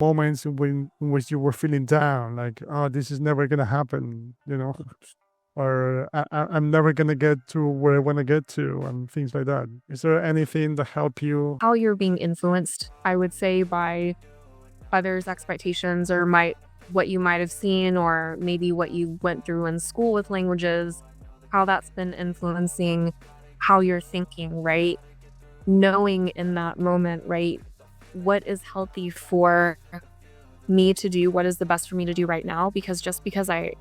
moments in which you were feeling down, like, oh, this is never gonna happen, or I'm never gonna get to where I want to get to, and things like that. Is there anything that helped you? How you're being influenced, I would say, by others' expectations or what you might have seen, or maybe what you went through in school with languages, how that's been influencing how you're thinking, right? Knowing in that moment, right, what is healthy for me to do, what is the best for me to do right now, because just because I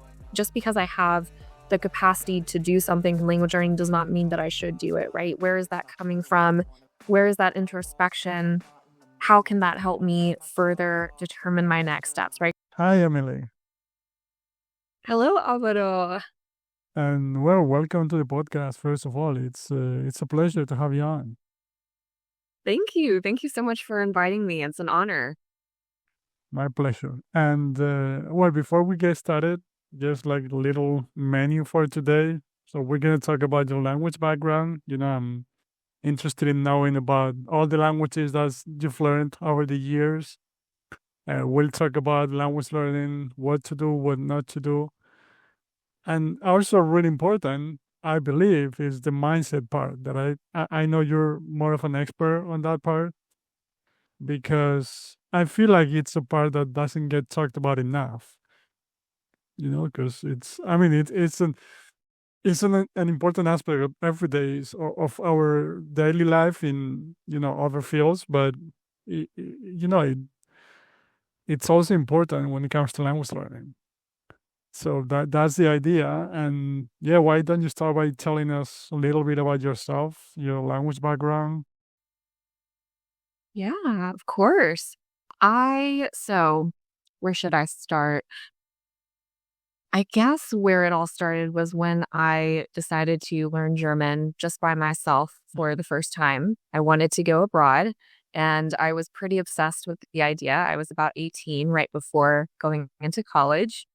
have the capacity to do something in language learning does not mean that I should do it, right? Where is that coming from? Where is that introspection? How can that help me further determine my next steps, right? Hi, Emily, Hello, Alvaro. and well, welcome to the podcast. First of all, it's a pleasure to have you on. Thank you. Thank you so much for inviting me. It's an honor. My pleasure. And well, before we get started, just like a little menu for today. So we're gonna talk about your language background. I'm interested in knowing about all the languages that you've learned over the years. We'll talk about language learning, what to do, what not to do, and also really important, I believe, is the mindset part. That I know you're more of an expert on that part because I feel like it's a part that doesn't get talked about enough. Because I mean, it's an important aspect of every day of our daily life in other fields, but it's also important when it comes to language learning. So that's the idea. And yeah, why don't you start by telling us a little bit about yourself, your language background? Yeah, of course. So where should I start? I guess where it all started was when I decided to learn German just by myself for the first time. I wanted to go abroad, and I was pretty obsessed with the idea. I was about 18 right before going into college,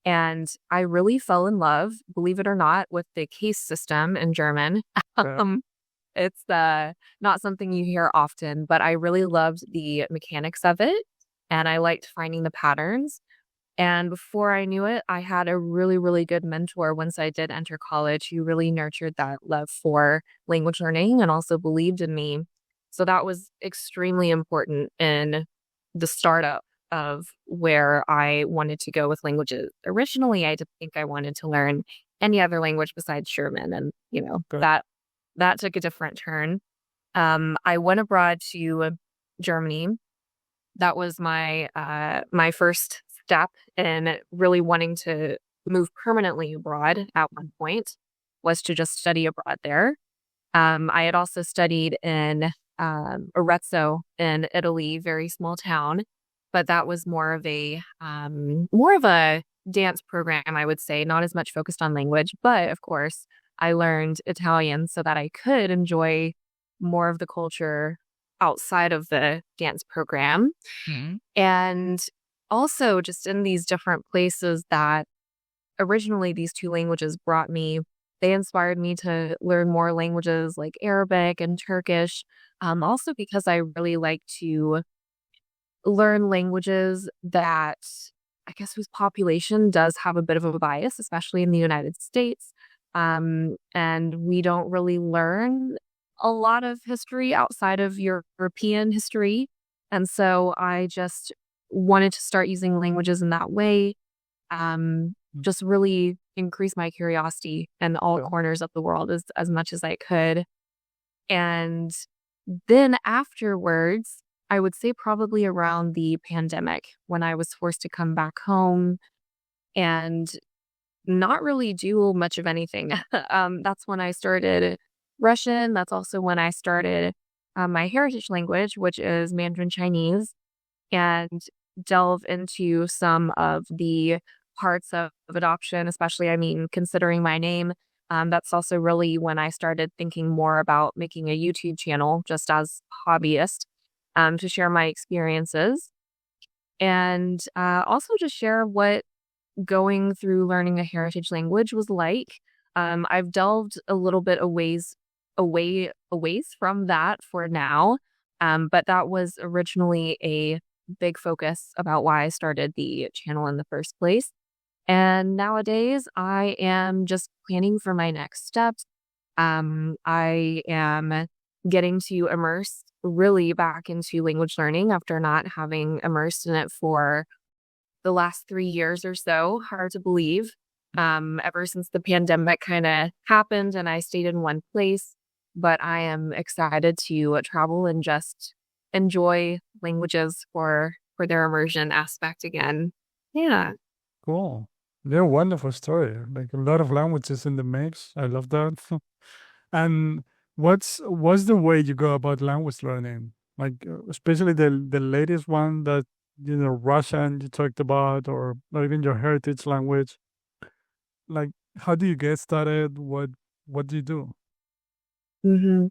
and I really fell in love, believe it or not, with the case system in German. Yeah. Um, it's not something you hear often, but I really loved the mechanics of it, and I liked finding the patterns. And before I knew it, I had a really, really good mentor once I did enter college who really nurtured that love for language learning and also believed in me. So that was extremely important in the startup of where I wanted to go with languages. Originally, I did think I wanted to learn any other language besides German, and Okay. that took a different turn. I went abroad to Germany. That was my first step in really wanting to move permanently abroad at one point, was to just study abroad there. I had also studied in Arezzo in Italy, very small town, but that was more of a dance program, I would say, not as much focused on language. But of course, I learned Italian so that I could enjoy more of the culture outside of the dance program. And also just in these different places that originally these two languages brought me, they inspired me to learn more languages like Arabic and Turkish. Also because I really like to learn languages that I guess whose population does have a bit of a bias, especially in the United States. And we don't really learn a lot of history outside of European history. And so I just wanted to start using languages in that way, just really increase my curiosity in all Yeah. corners of the world as much as I could. And then afterwards, I would say probably around the pandemic when I was forced to come back home and not really do much of anything. That's when I started Russian. That's also when I started my heritage language, which is Mandarin Chinese, and delve into some of the parts of adoption, especially, I mean, considering my name. That's also really when I started thinking more about making a YouTube channel just as hobbyist, to share my experiences and also just share what going through learning a heritage language was like. I've delved a little bit away from that for now, but that was originally a big focus about why I started the channel in the first place. And nowadays, I am just planning for my next steps. I am getting to immerse really back into language learning after not having immersed in it for the last 3 years or so. Hard to believe. Ever since the pandemic kind of happened and I stayed in one place. But I am excited to travel and just enjoy languages for their immersion aspect again. Yeah. Cool. They're a wonderful story. Like a lot of languages in the mix. I love that. And what's the way you go about language learning? Like especially the latest one that Russian you talked about, or even your heritage language. Like how do you get started? What do you do? hmm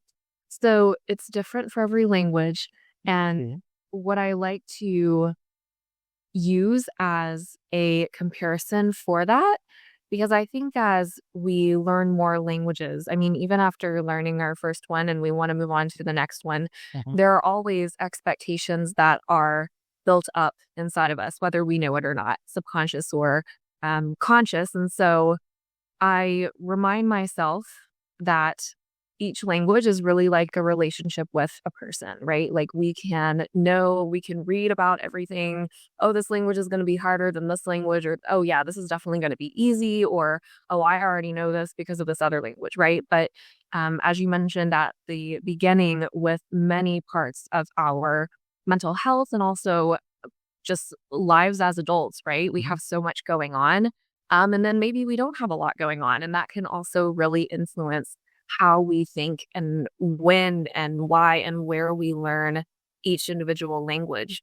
So it's different for every language. And Mhm. what I like to use as a comparison for that, because I think as we learn more languages, I mean, even after learning our first one and we want to move on to the next one, Mhm. there are always expectations that are built up inside of us, whether we know it or not, subconscious or conscious. And so I remind myself that each language is really like a relationship with a person, right? Like we can know, we can read about everything. Oh, this language is going to be harder than this language, or oh, yeah, this is definitely going to be easy, or oh, I already know this because of this other language, right? But as you mentioned at the beginning, with many parts of our mental health and also just lives as adults, right? We Mhm. have so much going on. And then maybe we don't have a lot going on. And that can also really influence how we think and when and why and where we learn each individual language.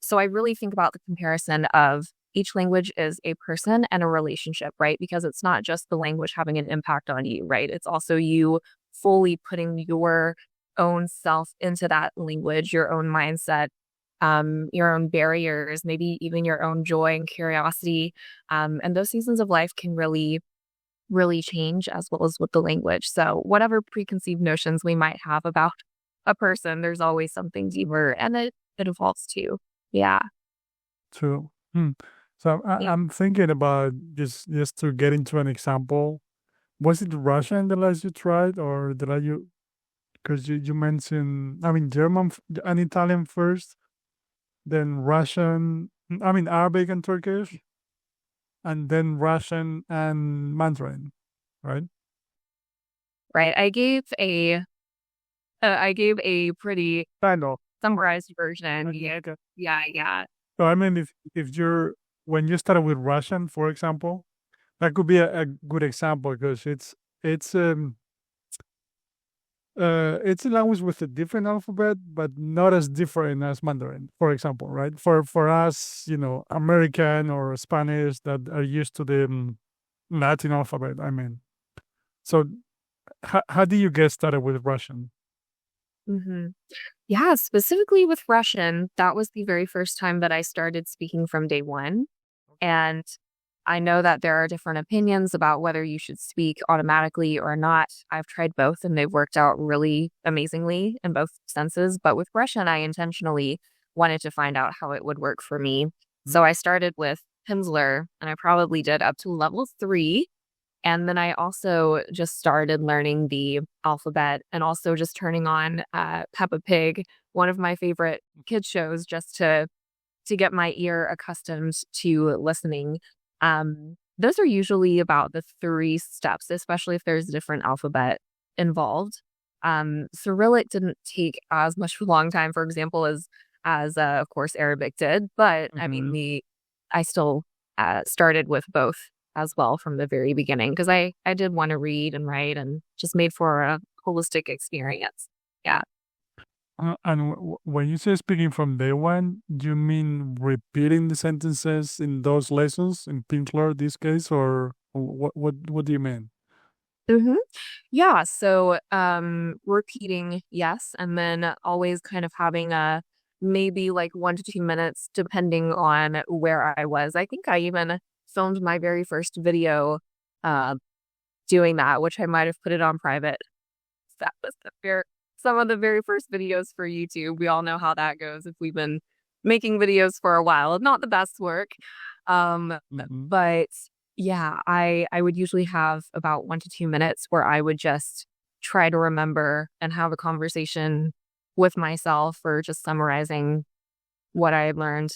So I really think about the comparison of each language is a person and a relationship, right? Because it's not just the language having an impact on you, right? It's also you fully putting your own self into that language, your own mindset, your own barriers, maybe even your own joy and curiosity. And those seasons of life can really change as well as with the language. So, whatever preconceived notions we might have about a person, there's always something deeper and it evolves too. Yeah. True. Hmm. So Yeah. I'm thinking about just to get into an example. Was it Russian the last you tried, or the last you? Because you mentioned, I mean, German and Italian first, then Russian, I mean, Arabic and Turkish, and then Russian and Mandarin, right? Right. I gave a pretty I know. summarized version. Okay, Yeah. okay. Yeah. Yeah. So I mean, if you're when you started with Russian, for example, that could be a good example because it's um it's a language with a different alphabet, but not as different as Mandarin, for example, right? For us, American or Spanish that are used to the Latin alphabet. I mean, so how do you get started with Russian? hmm Yeah. Specifically with Russian, that was the very first time that I started speaking from day one. And I know that there are different opinions about whether you should speak automatically or not. I've tried both and they've worked out really amazingly in both senses. But with Russian, I intentionally wanted to find out how it would work for me. Mhm. So I started with Pimsleur and I probably did up to level 3. And then I also just started learning the alphabet and also just turning on Peppa Pig, one of my favorite kids shows, just to get my ear accustomed to listening. Those are usually about the 3 steps, especially if there's a different alphabet involved. Cyrillic didn't take as much of a long time, for example, as of course Arabic did, but I mean Mhm. I still started with both as well from the very beginning because I did want to read and write and just made for a holistic experience. Yeah. And when you say speaking from day one, do you mean repeating the sentences in those lessons in Pinkler, this case, or what do you mean? hmm Yeah. So, repeating, yes. And then always kind of having a maybe like 1 to 2 minutes, depending on where I was. I think I even filmed my very first video, uh, doing that, which I might have put it on private. That was some of the very first videos for YouTube. We all know how that goes if we've been making videos for a while. Not the best work. Hmm. But yeah, I would usually have about 1 to 2 minutes where I would just try to remember and have a conversation with myself or just summarizing what I had learned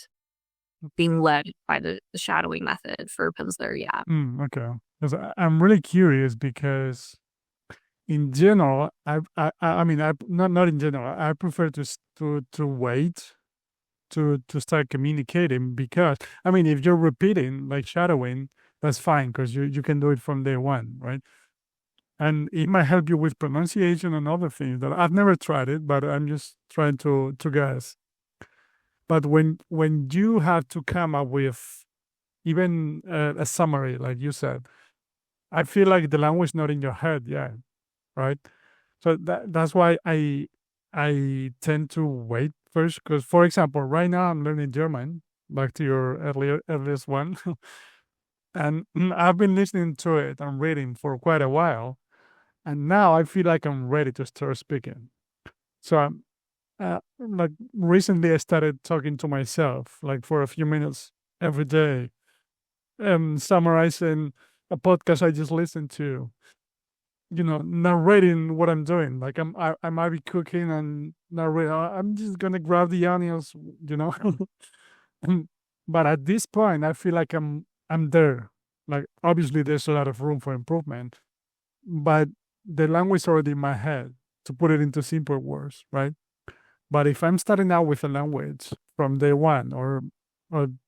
being led by the shadowing method for Pimsleur. Yeah. Okay. 'Cause I'm really curious because in general, I mean, not in general. I prefer to wait to start communicating because I mean, if you're repeating like shadowing, that's fine because you can do it from day one, right? And it might help you with pronunciation and other things that I've never tried it, but I'm just trying to guess. But when you have to come up with even a summary, like you said, I feel like the language not in your head yet, right? So that's why I tend to wait first. Because for example, right now I'm learning German. Back to your earliest one, and I've been listening to it and reading for quite a while, and now I feel like I'm ready to start speaking. So I'm like recently I started talking to myself like for a few minutes every day, summarizing a podcast I just listened to, narrating what I'm doing. Like I might be cooking and narrate. I'm just gonna grab the onions, you know. And- but at this point, I feel like I'm there. Like obviously, there's a lot of room for improvement, but the language is already in my head. To put it into simple words, right? But if I'm starting out with a language from day one, or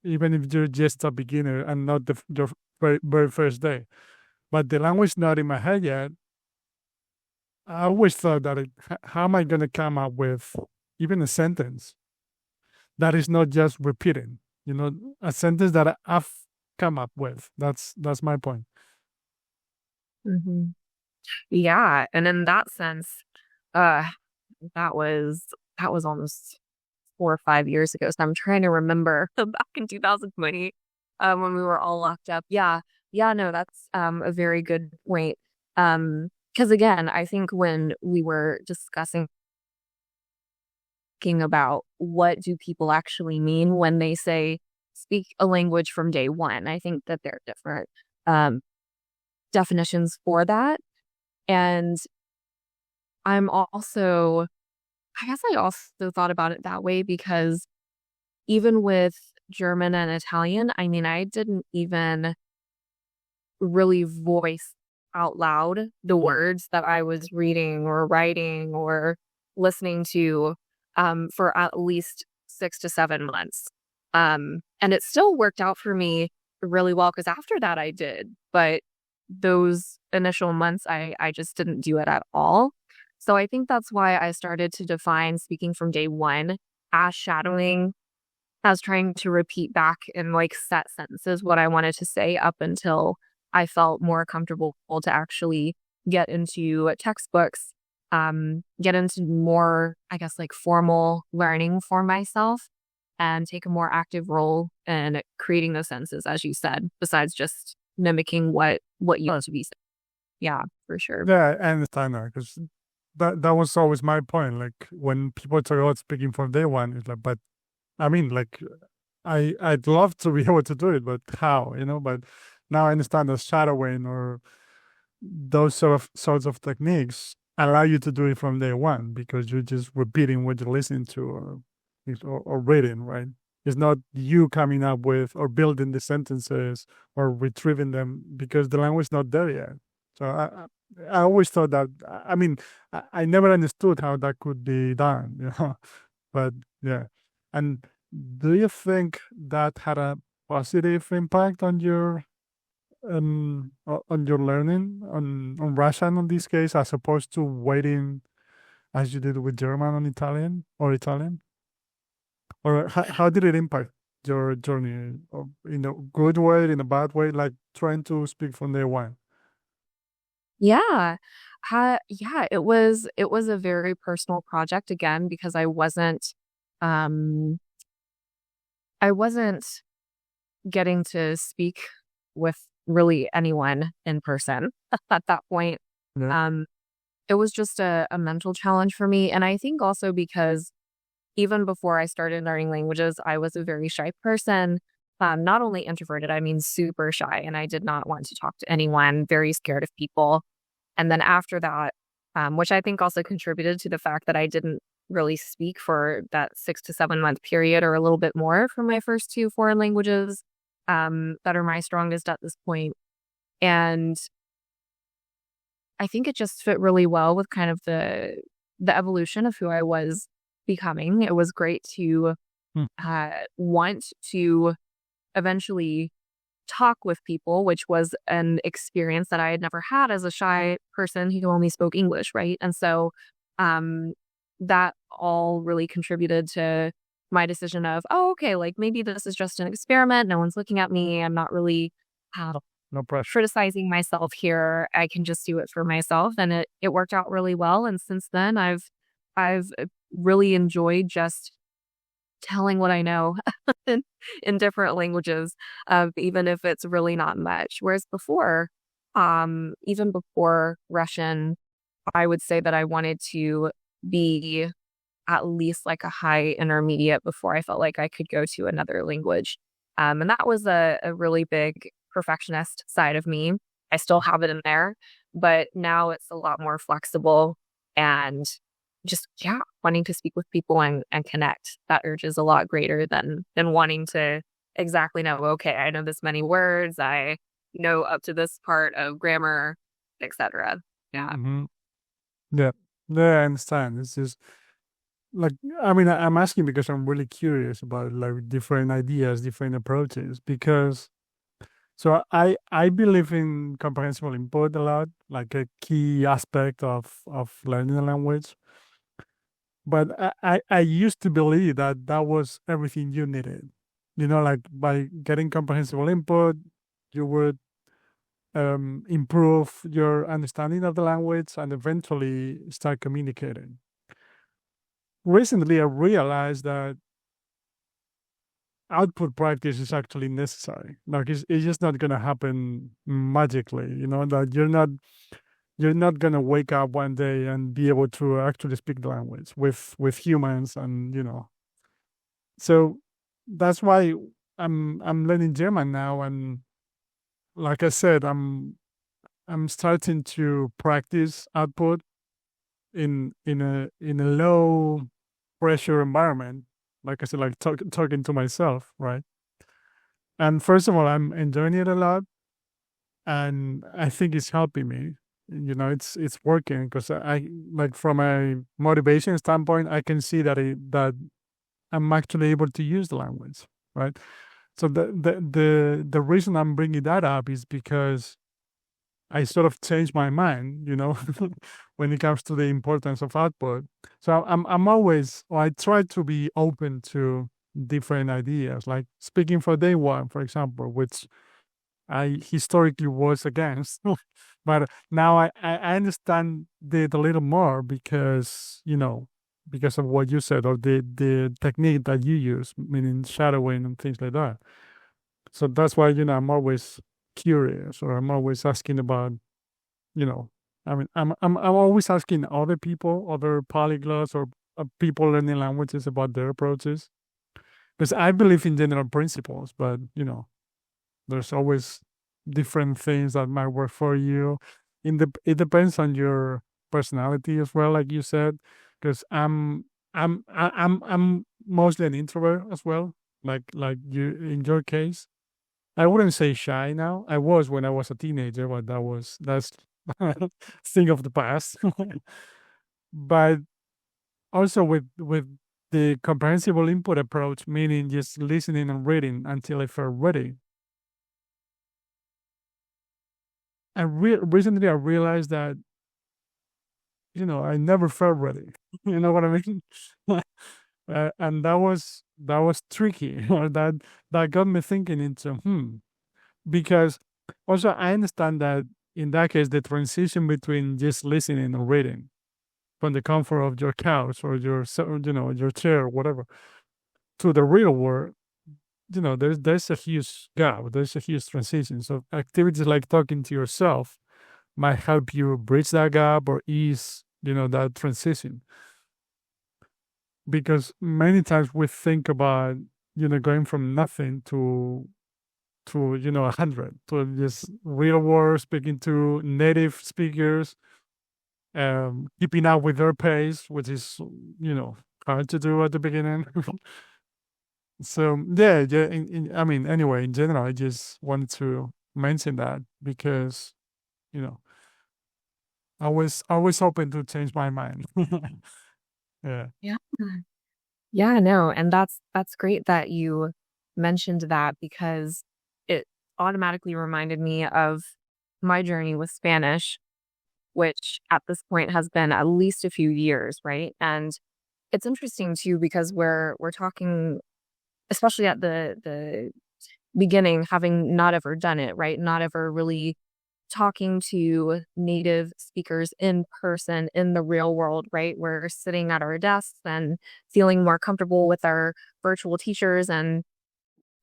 even if you're just a beginner and not your very first day, but the language not in my head yet, I always thought that how am I going to come up with even a sentence that is not just repeating, a sentence that I've come up with. That's my point. Hmm. Yeah. And in that sense, uh, that was that was almost 4 or 5 years ago. So I'm trying to remember back in 2020, when we were all locked up. Yeah. Yeah, no, that's a very good point. Because again, I think when we were discussing about what do people actually mean when they say speak a language from day one, I think that there are different um, definitions for that. And I'm also, I guess I also thought about it that way because even with German and Italian, I mean, I didn't even really voice out loud the words that I was reading or writing or listening to for at least 6 to 7 months. And it still worked out for me really well because after that I did. But those initial months, I just didn't do it at all. So I think that's why I started to define speaking from day one as shadowing, as trying to repeat back in like set sentences what I wanted to say up until I felt more comfortable to actually get into textbooks, get into more, I guess, like formal learning for myself and take a more active role in creating those sentences, as you said, besides just mimicking what you want to be saying. Yeah, for sure. Yeah, I understand that because that was always my point. Like when people talk about speaking from day one, it's like, but I mean, like I'd love to be able to do it, but how, But now I understand that shadowing or those sorts of techniques allow you to do it from day one because you're just repeating what you're listening to or reading, right? It's not you coming up with or building the sentences or retrieving them because the language is not there yet. So I always thought that. I mean, I never understood how that could be done, But yeah, and do you think that had a positive impact on your on your learning on Russian in this case, as opposed to waiting as you did with German and Italian or Italian? Or how did it impact your journey? In a good way, in a bad way, like trying to speak from day one? Yeah. Yeah, it was a very personal project again because um I wasn't getting to speak with really anyone in person at that point. Yeah. Um, it was just a mental challenge for me. And I think also because even before I started learning languages, I was a very shy person. Not only introverted, I mean super shy, and I did not want to talk to anyone, very scared of people. And then after that, which I think also contributed to the fact that I didn't really speak for that 6 to 7 month period or a little bit more for my first two foreign languages that are my strongest at this point. And I think it just fit really well with kind of the evolution of who I was becoming. It was great to Hmm. want to eventually talk with people, which was an experience that I had never had as a shy person who only spoke English, right? And so um, that all really contributed to my decision of, oh, okay, like maybe this is just an experiment. No one's looking at me. I'm not really uh, No pressure. criticizing myself here. I can just do it for myself. And it worked out really well. And since then I've really enjoyed just telling what I know in different languages, even if it's really not much. Whereas before, even before Russian, I would say that I wanted to be at least like a high intermediate before I felt like I could go to another language. And that was a really big perfectionist side of me. I still have it in there, but now it's a lot more flexible and just, yeah, wanting to speak with people and connect. That urge is a lot greater than wanting to exactly know, okay, I know this many words, I know up to this part of grammar, etc. Yeah. Hmm. Yeah. Yeah, I understand. It's just like, I mean, I'm asking because I'm really curious about like different ideas, different approaches. Because so I believe in comprehensible input a lot, like a key aspect of learning a language. But I used to believe that that was everything you needed. You know, like by getting comprehensible input, you would improve your understanding of the language and eventually start communicating. Recently, I realized that output practice is actually necessary. Like it's just not going to happen magically. You know that you're not going to wake up one day and be able to actually speak the language with humans, and so that's why I'm learning German now. And like I said, I'm starting to practice output in a low pressure environment. Like I said, like talking to myself, right? And first of all, I'm enjoying it a lot, and I think it's helping me. It's working because I like from a motivation standpoint, I can see that I'm actually able to use the language, right? So the reason I'm bringing that up is because I sort of changed my mind, when it comes to the importance of output. So I'm always, or I try to be open to different ideas, like speaking for day one, for example, which I historically was against, but now I understand it a little more because of what you said or the technique that you use, meaning shadowing and things like that. So that's why I'm always curious, or I'm always asking about you know I mean I'm always asking other people, other polyglots, or people learning languages about their approaches, because I believe in general principles, but there's always different things that might work for you. It depends on your personality as well, like you said, because I'm mostly an introvert as well, like you in your case. I wouldn't say shy now. I was when I was a teenager, but that's thing of the past. But also with the comprehensible input approach, meaning just listening and reading until I felt ready. Recently I realized that I never felt ready. You know what I mean? And that was tricky, or that got me thinking into because also I understand that in that case the transition between just listening and reading from the comfort of your couch or your chair or whatever to the real world, there's a huge gap, there's a huge transition. So activities like talking to yourself might help you bridge that gap or ease that transition. because many times we think about, going from nothing to 100, to just real world, speaking to native speakers, keeping up with their pace, which is hard to do at the beginning. So yeah. I mean, anyway, in general, I just wanted to mention that because you know always open to change my mind. Yeah. Yeah. Yeah, no, and that's great that you mentioned that because it automatically reminded me of my journey with Spanish, which at this point has been at least a few years, right? And it's interesting too because we're talking, especially at the beginning, having not ever done it, right? Not ever really talking to native speakers in person in the real world, right? We're sitting at our desks and feeling more comfortable with our virtual teachers and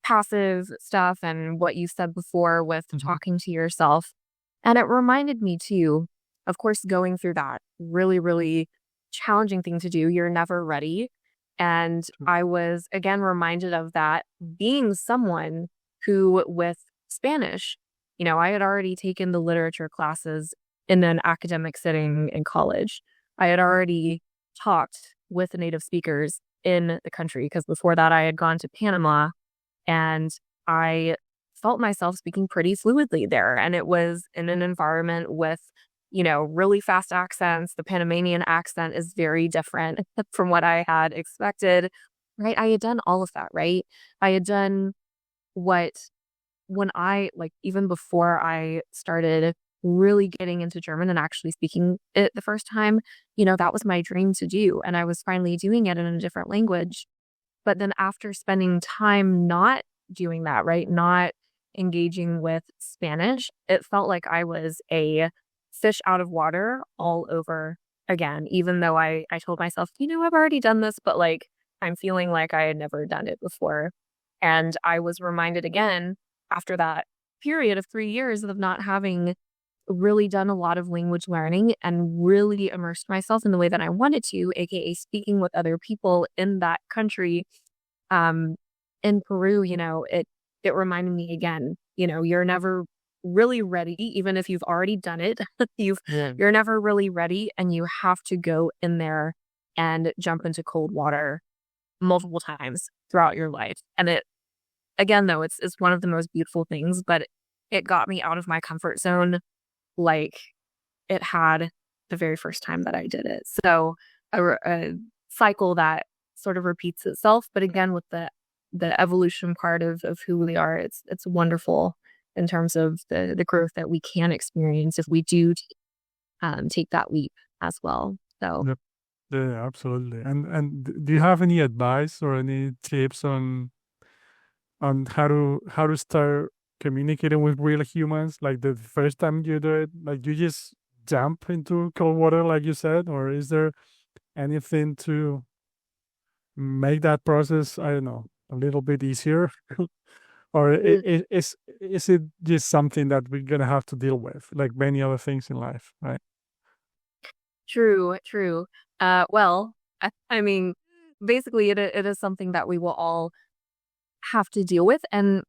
passive stuff and what you said before with talking to yourself. And it reminded me too, of course, going through that really, really challenging thing to do. You're never ready. And I was again reminded of that being someone who, with Spanish, I had already taken the literature classes in an academic setting in college. I had already talked with native speakers in the country because before that I had gone to Panama and I felt myself speaking pretty fluidly there. And it was in an environment with, really fast accents. The Panamanian accent is very different from what I had expected, right? I had done all of that, right? I had done what when I like even before I started really getting into German and actually speaking it the first time, that was my dream to do. And I was finally doing it in a different language. But then after spending time not doing that, right, not engaging with Spanish, it felt like I was a fish out of water all over again, even though I told myself, I've already done this, but like I'm feeling like I had never done it before. And I was reminded again after that period of 3 years of not having really done a lot of language learning and really immersed myself in the way that I wanted to, aka speaking with other people in that country. In Peru, it reminded me again, you're never really ready, even if you've already done it. You're never really ready, and you have to go in there and jump into cold water multiple times throughout your life. And it again, though, it's one of the most beautiful things, but it got me out of my comfort zone like it had the very first time that I did it. So a cycle that sort of repeats itself, but again, with the evolution part of who we are, it's wonderful in terms of the growth that we can experience if we do take that leap as well. So Yep. Yeah, absolutely. And do you have any advice or any tips on how to start communicating with real humans? Like the first time you do it, like you just jump into cold water, like you said, or is there anything to make that process, I don't know, a little bit easier? Or is it just something that we're gonna have to deal with, like many other things in life, right? true, true. Well, I mean, basically, it is something that we will all have to deal with, and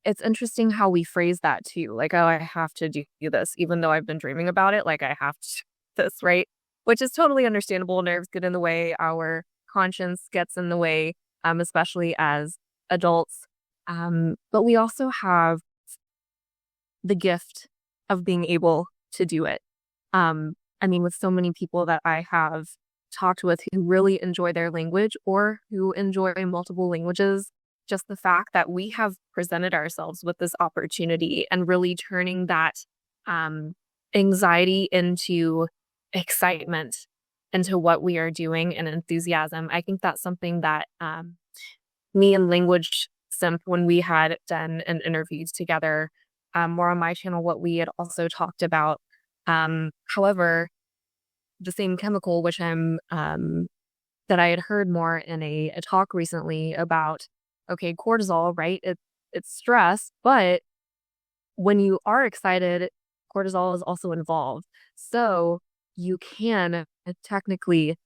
it's interesting how we phrase that too. Like, oh, I have to do this, even though I've been dreaming about it. Like, I have to do this, right? Which is totally understandable. Nerves get in the way. Our conscience gets in the way, especially as adults. But we also have the gift of being able to do it. I mean, with so many people that I have talked with who really enjoy their language or who enjoy multiple languages, just the fact that we have presented ourselves with this opportunity and really turning that anxiety into excitement, into what we are doing and enthusiasm. I think that's something that me and Language Simp, when we had done an interview together, more on my channel, what we had also talked about. However, the same chemical, which that I had heard more in a talk recently about, okay, cortisol, right? It's stress, but when you are excited, cortisol is also involved. So you can technically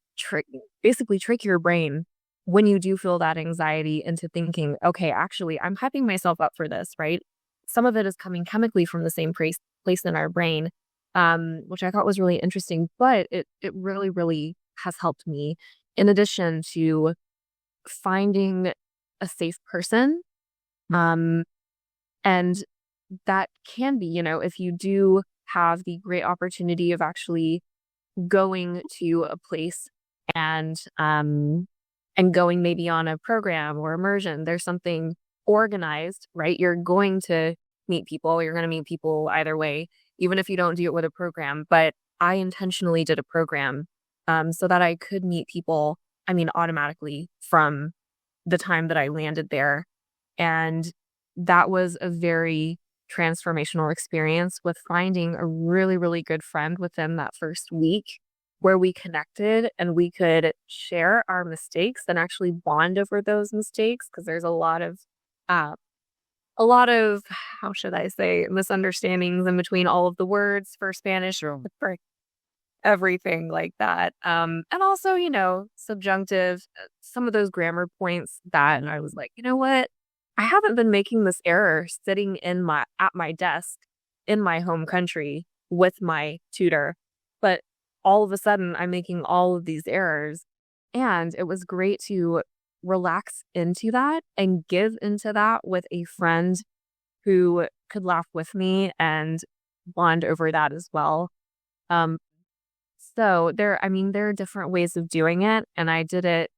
basically trick your brain when you do feel that anxiety into thinking, okay, actually, I'm hyping myself up for this, right? Some of it is coming chemically from the same place in our brain, which I thought was really interesting, but it really, really has helped me in addition to finding a safe person. Um, and that can be, if you do have the great opportunity of actually going to a place and going maybe on a program or immersion, there's something organized, right? You're going to meet people. You're going to meet people either way, even if you don't do it with a program. But I intentionally did a program so that I could meet people, automatically from the time that I landed there. And that was a very transformational experience with finding a really, really good friend within that first week where we connected and we could share our mistakes and actually bond over those mistakes because there's uh, a lot of, how should I say, misunderstandings in between all of the words for Spanish, Sure. for everything like that. And also, subjunctive, some of those grammar points that I was like, you know what? I haven't been making this error sitting at my desk in my home country with my tutor, but all of a sudden I'm making all of these errors. And it was great to relax into that and give into that with a friend who could laugh with me and bond over that as well. Um, so there are different ways of doing it. And I did it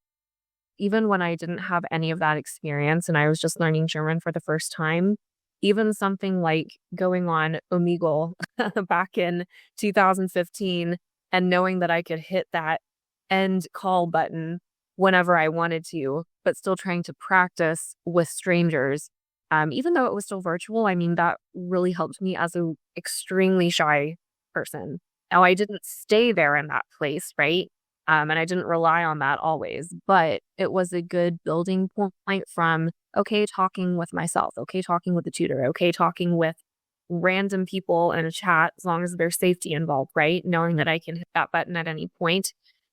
even when I didn't have any of that experience and I was just learning German for the first time. Even something like going on Omegle back in 2015 and knowing that I could hit that end call button whenever I wanted to, but still trying to practice with strangers. Even though it was still virtual, that really helped me as a extremely shy person. Now, I didn't stay there in that place, right? And I didn't rely on that always, but it was a good building point from, okay, talking with myself, okay, talking with the tutor, okay, talking with random people in a chat, as long as there's safety involved, right? Knowing that I can hit that button at any point,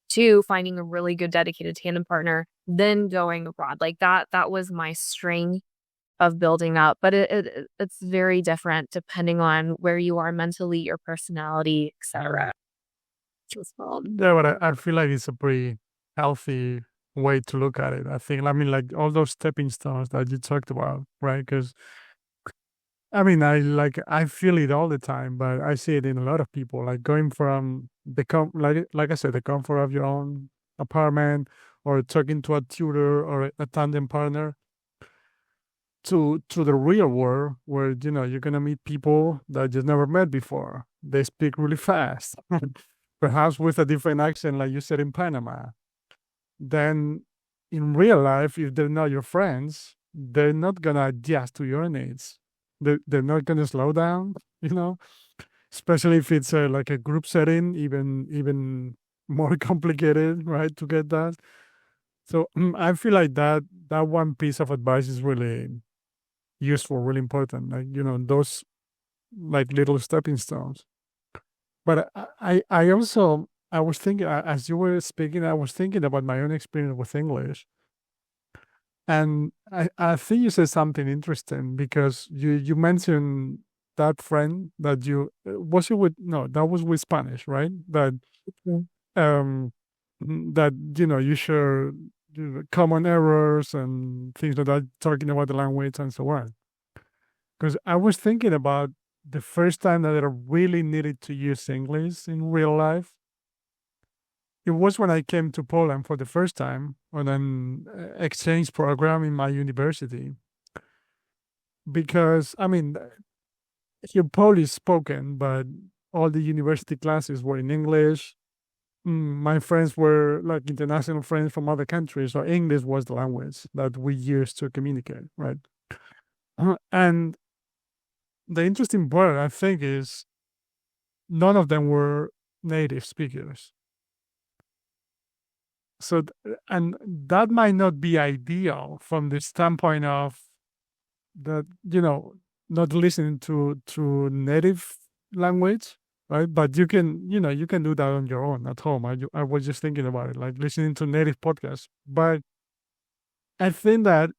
to finding a really good dedicated tandem partner, then going abroad. Like that was my string of building up, but it's very different depending on where you are mentally, your personality, etc. Yeah, but I feel like it's a pretty healthy way to look at it. I think, like all those stepping stones that you talked about, right? Because I feel it all the time, but I see it in a lot of people, like going from like I said, the comfort of your own apartment, or talking to a tutor or a tandem partner, to the real world where you're gonna meet people that you've never met before. They speak really fast, perhaps with a different accent, like you said in Panama. Then, in real life, if they're not your friends, they're not gonna adjust to your needs. They're not gonna slow down, you know. Especially if it's like a group setting, even more complicated, right? To get that. So I feel like that one piece of advice is really useful, really important. Like those like little stepping stones. But I also I was thinking as you were speaking, I was thinking about my own experience with English, and I think you said something interesting because you mentioned that friend that you was it with no that was with Spanish, right? That Mhm. um that you share common errors and things like that, talking about the language and so on. Because I was thinking about the first time that I really needed to use English in real life. It was when I came to Poland for the first time on an exchange program in my university. Because, here Polish spoken, but all the university classes were in English. My friends were like international friends from other countries, so English was the language that we used to communicate, right? And the interesting part, I think, is none of them were native speakers. So, and that might not be ideal from the standpoint of that, not listening to native language, right? But you can, you can do that on your own at home. I was just thinking about it, like listening to native podcasts. But I think that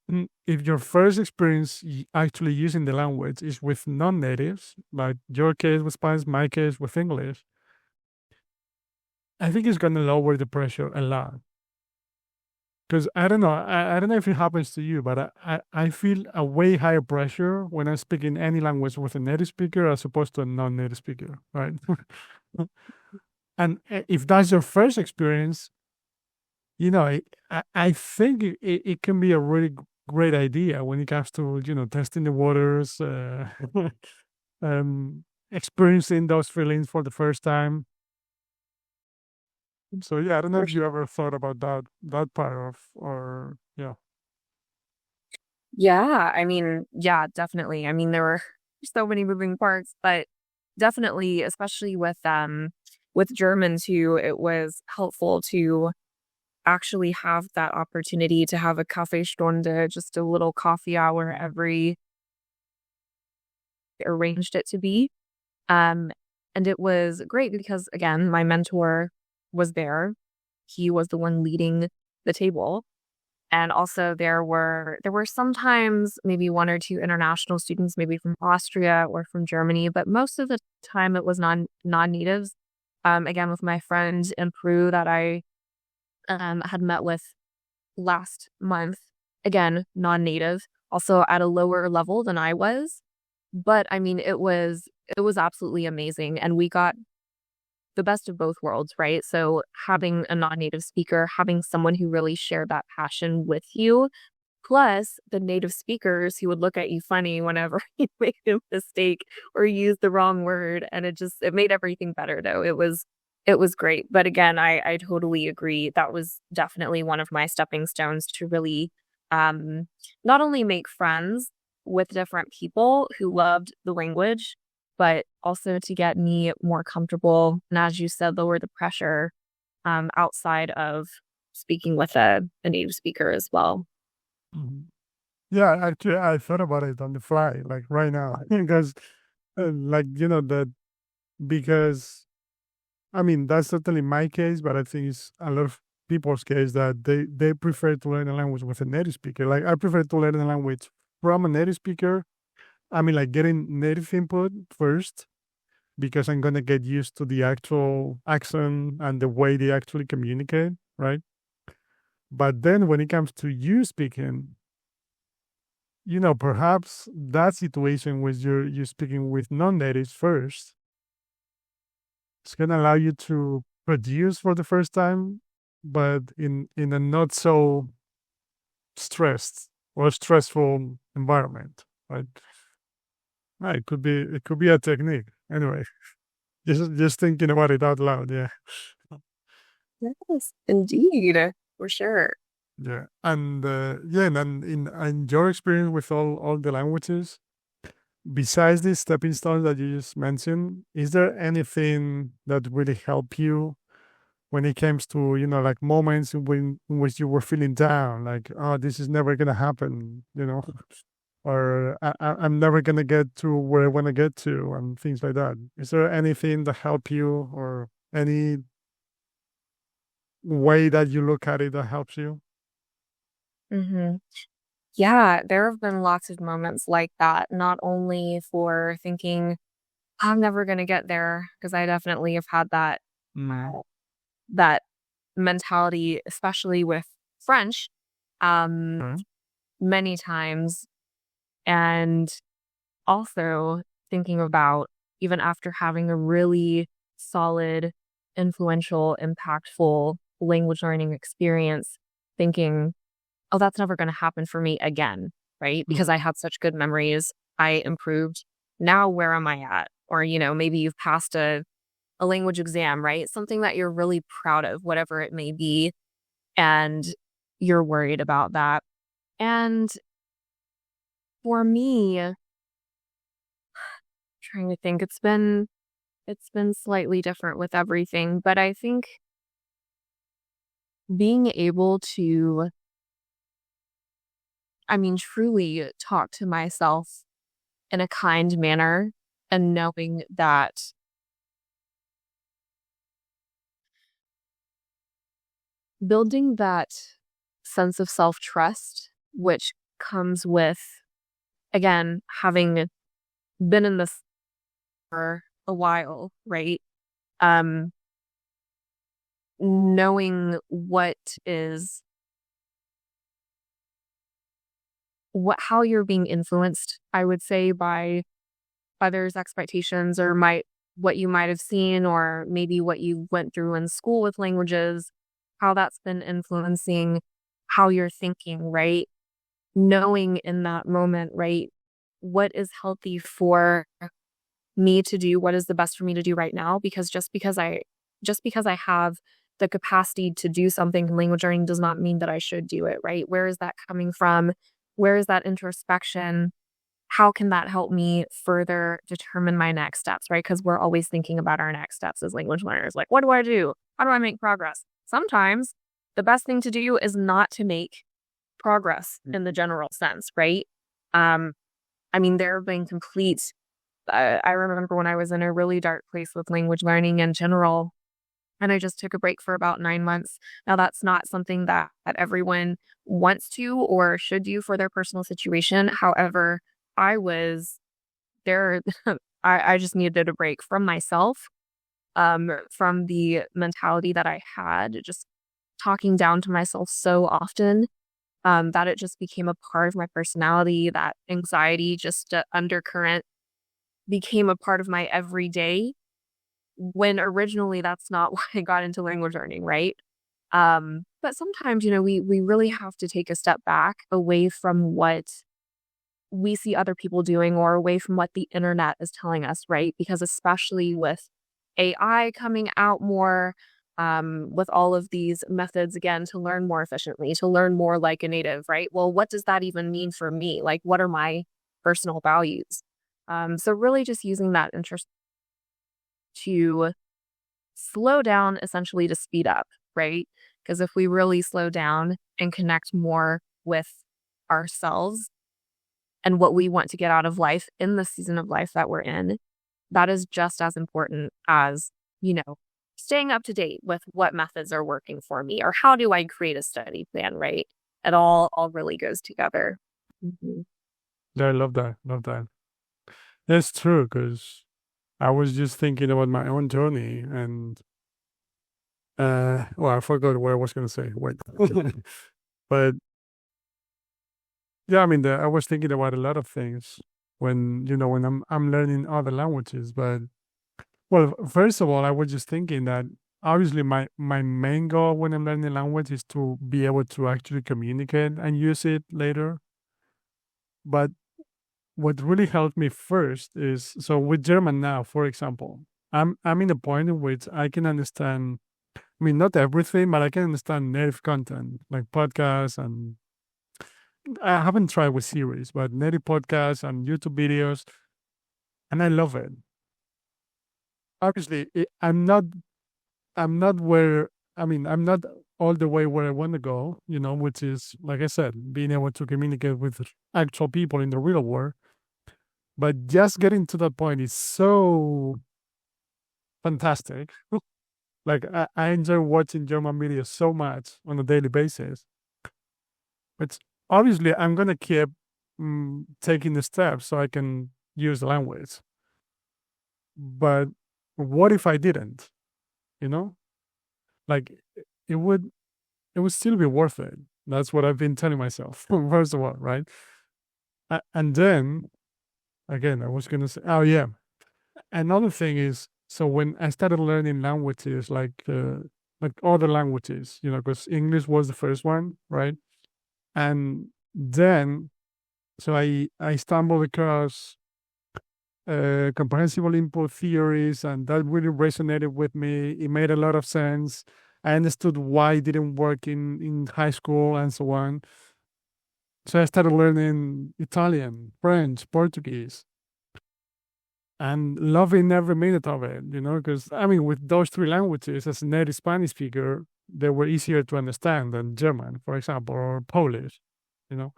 if your first experience actually using the language is with non-natives, like your case with Spanish, my case with English, I think it's going to lower the pressure a lot. Because I don't know, I don't know if it happens to you, but I feel a way higher pressure when I speak in any language with a native speaker as opposed to a non-native speaker, right? And if that's your first experience, I think it can be a really great idea when it comes to testing the waters, experiencing those feelings for the first time. So yeah, I don't know For if you ever thought about that part of, or yeah. Yeah, I mean, yeah, definitely. I mean, there were so many moving parts, but definitely, especially with German too, it was helpful to actually have that opportunity to have a Kaffeestunde, just a little coffee hour every arranged it to be. Um, and it was great because again, my mentor was there. He was the one leading the table. And also there were sometimes maybe one or two international students, maybe from Austria or from Germany, but most of the time it was non-natives. Again, with my friend in Peru that I had met with last month, again, non-native, also at a lower level than I was. But I mean, it was absolutely amazing, and we got the best of both worlds, right? So having a non-native speaker, having someone who really shared that passion with you, plus the native speakers who would look at you funny whenever you made a mistake or use the wrong word. And it made everything better though. It was great. But again, I totally agree. That was definitely one of my stepping stones to really um not only make friends with different people who loved the language, but also to get me more comfortable and, as you said, lower the pressure outside of speaking with a native speaker as well. Mhm. Yeah, actually, I thought about it on the fly, like right now, because, like that because I mean that's certainly my case, but I think it's a lot of people's case that they prefer to learn a language with a native speaker. Like I prefer to learn a language from a native speaker. I mean, like getting native input first because I'm gonna get used to the actual accent and the way they actually communicate, right? But then when it comes to you speaking, perhaps that situation where you're speaking with non-natives first, it's gonna allow you to produce for the first time, but in a not so stressed or stressful environment, right? Right, it could be a technique. Anyway, just thinking about it out loud, yeah. Yes, indeed, for sure. Yeah, and yeah, and in your experience with all the languages, besides these stepping stones that you just mentioned, is there anything that really helped you when it comes to like moments in which you were feeling down, like oh this is never gonna happen, or I'm never gonna get to where I want to get to, and things like that. Is there anything that helped you, or any way that you look at it that helps you? hmm Yeah, there have been lots of moments like that, not only for thinking, I'm never going to get there, because I definitely have had that mentality, especially with French, um, Okay. many times. And also thinking about even after having a really solid, influential, impactful language learning experience, thinking, oh, that's never going to happen for me again, right? Because I had such good memories. I improved. Now, where am I at? Or, maybe you've passed a language exam, right? Something that you're really proud of, whatever it may be. And you're worried about that. And for me, trying to think, it's been slightly different with everything, but I think being able to, I mean, truly talk to myself in a kind manner and knowing that building that sense of self-trust, which comes with, again, having been in this for a while, right? Knowing how you're being influenced, I would say, by others' expectations or what you might have seen, or maybe what you went through in school with languages, how that's been influencing how you're thinking, right? Knowing in that moment, right, what is healthy for me to do, what is the best for me to do right now? Because just because I have the capacity to do something in language learning does not mean that I should do it, right? Where is that coming from? Where is that introspection? How can that help me further determine my next steps, right? Because we're always thinking about our next steps as language learners. Like, what do I do? How do I make progress? Sometimes the best thing to do is not to make progress in the general sense, right? I mean, there have been I remember when I was in a really dark place with language learning in general, and I just took a break for about 9 months. Now, that's not something that everyone wants to or should do for their personal situation. However, I was there. I just needed a break from myself, from the mentality that I had, just talking down to myself so often, that it just became a part of my personality. That anxiety, just undercurrent, became a part of my everyday, when originally that's not why I got into language learning, right? But sometimes, we really have to take a step back away from what we see other people doing, or away from what the internet is telling us, right? Because especially with AI coming out more, with all of these methods, again, to learn more efficiently, to learn more like a native, right? Well, what does that even mean for me? Like, what are my personal values? So really just using that interest to slow down, essentially to speed up, right? Because if we really slow down and connect more with ourselves and what we want to get out of life in the season of life that we're in, that is just as important as, staying up to date with what methods are working for me, or how do I create a study plan, right? It all really goes together. Mhm. Yeah, I love that. Love that. That's true, because I was just thinking about my own journey, and well, I forgot what I was gonna say. Wait. But yeah, I mean, I was thinking about a lot of things when I'm learning other languages. But well, first of all, I was just thinking that obviously my main goal when I'm learning a language is to be able to actually communicate and use it later. But what really helped me first is, so with German now, for example, I'm in a point in which I can understand. I mean, not everything, but I can understand native content like podcasts, and I haven't tried with series, but native podcasts and YouTube videos, and I love it. Obviously, I'm not where, I mean, I'm not all the way where I want to go, which is, like I said, being able to communicate with actual people in the real world. But just getting to that point is so fantastic. Like, I enjoy watching German videos so much on a daily basis. But obviously, I'm going to keep taking the steps so I can use the language. But what if I didn't? Like, it would still be worth it. That's what I've been telling myself, first of all, right? And then, again, I was going to say, oh, yeah. Another thing is, so when I started learning languages, like other languages, because English was the first one, right? And then, so I stumbled across comprehensible input theories, and that really resonated with me. It made a lot of sense. I understood why it didn't work in high school and so on. So I started learning Italian, French, Portuguese, and loving every minute of it, because I mean, with those three languages, as a native Spanish speaker, they were easier to understand than German, for example, or Polish, you know.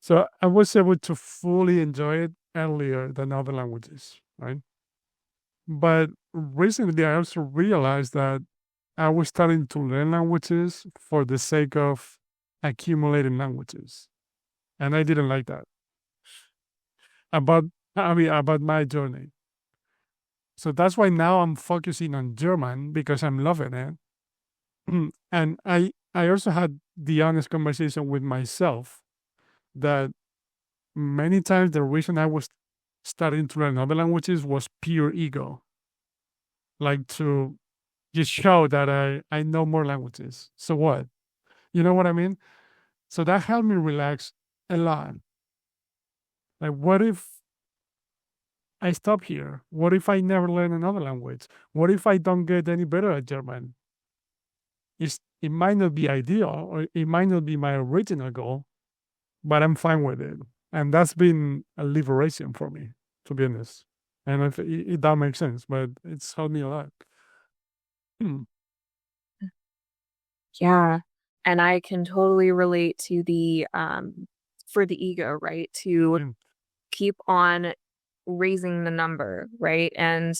So I was able to fully enjoy it earlier than other languages, right? But recently, I also realized that I was starting to learn languages for the sake of accumulating languages. And I didn't like that about, about my journey. So that's why now I'm focusing on German because I'm loving it. And I also had the honest conversation with myself that many times the reason I was starting to learn other languages was pure ego, like to just show that I know more languages. So what? You know what I mean? So that helped me relax a lot. Like, what if I stop here? What if I never learn another language? What if I don't get any better at German? It might not be ideal, or it might not be my original goal, but I'm fine with it. And that's been a liberation for me, to be honest. And if that makes sense, but it's helped me a lot. Yeah. And I can totally relate to the for the ego, right? To Mm. keep on raising the number, right? And